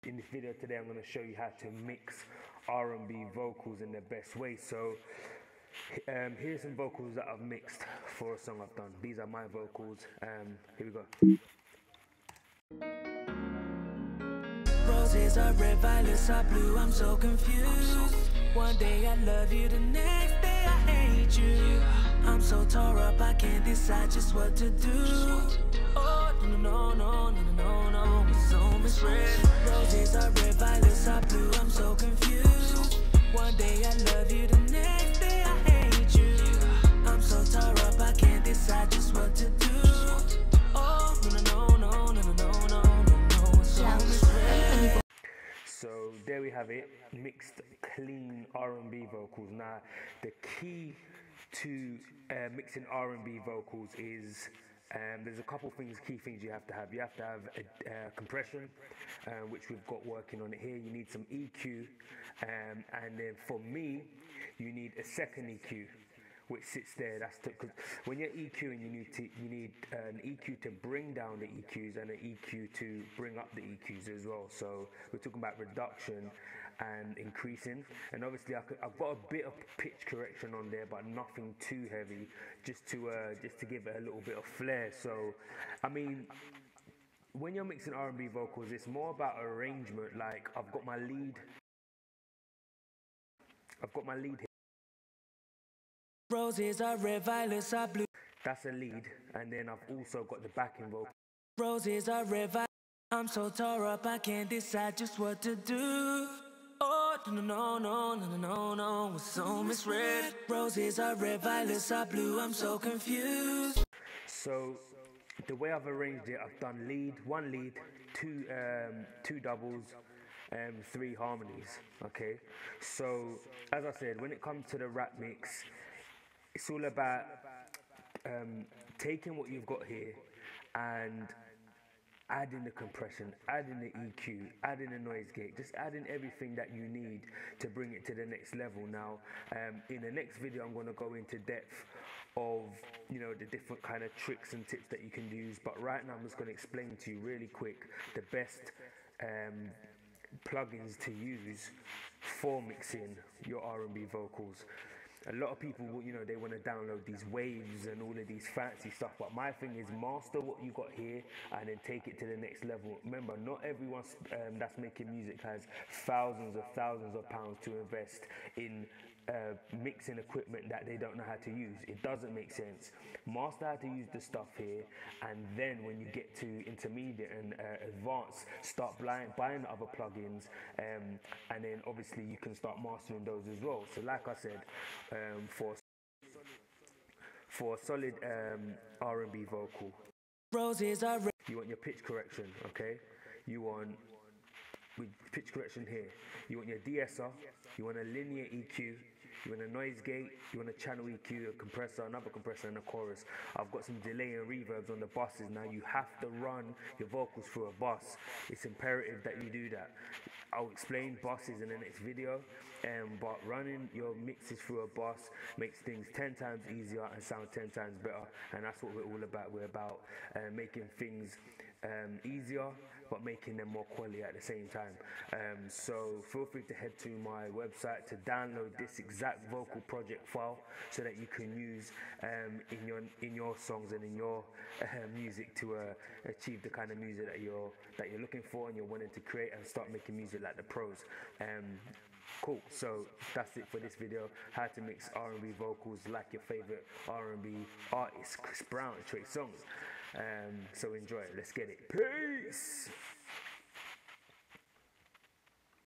in this video today, I'm going to show you how to mix R&B vocals in the best way. So here's some vocals that I've mixed for a song I've done. These are my vocals. Here we go. Roses are red, violets are blue, I'm so confused. One day I love you, the next day I hate you. I'm so tore up, I can't decide just what to do. Oh, no, no, no, no, no, no, no, it's so misread. Roses are red, violets are blue, I'm so confused. One day I love you, the next day I hate you. I'm so tore up, I can't decide just what to do. Oh, no, no, no, no, no, no, no, no, it's so misread. So there we have it, mixed clean R&B vocals. Now the key to mixing R&B vocals is there's a couple things, key things you have to have. You have to have a compression, which we've got working on it here. You need some EQ, and then for me, you need a second EQ, which sits there. That's because when you're EQing, you need an EQ to bring down the EQs and an EQ to bring up the EQs as well. So we're talking about reduction and increasing, and obviously I've got a bit of pitch correction on there, but nothing too heavy, just to give it a little bit of flair. So I mean, when you're mixing R&B vocals, it's more about arrangement. Like I've got my lead here. Roses are red, violets are blue. That's a lead, and then I've also got the backing vocal. Roses are red, I'm so tore up, I can't decide just what to do. Oh, no, no, no, no, no, no, no, it's so misread. Roses are red, violets are blue, I'm so confused. So the way I've arranged it, I've done one lead, two doubles, 3 harmonies. Okay, so as I said, when it comes to the rap mix, it's all about taking what you've got here and adding the compression, adding the EQ, adding the noise gate, just adding everything that you need to bring it to the next level. Now, in the next video, I'm going to go into depth of, you know, the different kind of tricks and tips that you can use. But right now, I'm just going to explain to you really quick the best plugins to use for mixing your R&B vocals. A lot of people, you know, they want to download these waves and all of these fancy stuff, but my thing is master what you got here and then take it to the next level. Remember, not everyone that's making music has thousands of pounds to invest in mixing equipment that they don't know how to use. It doesn't make sense. Master how to use the stuff here, and then when you get to intermediate and advanced, start buying the other plugins, and then obviously you can start mastering those as well. So like I said, for a solid R&B vocal, Roses are red. you want your pitch correction, okay? You want with pitch correction here. You want your de-esser, you want a linear EQ, you want a noise gate, you want a channel EQ, a compressor, another compressor, and a chorus. I've got some delay and reverbs on the buses. Now you have to run your vocals through a bus. It's imperative that you do that. I'll explain buses in the next video, but running your mixes through a bus makes things 10 times easier and sound 10 times better, and that's what we're all about. We're about making things easier, but making them more quality at the same time. So feel free to head to my website to download this exact vocal project file so that you can use in your songs and in your music to achieve the kind of music that you're looking for and you're wanting to create, and start making music like the pros. Cool, so that's it for this video. How to mix R&B vocals like your favorite R&B artist, Chris Brown, Trey Songz. So enjoy it, let's get it. Peace.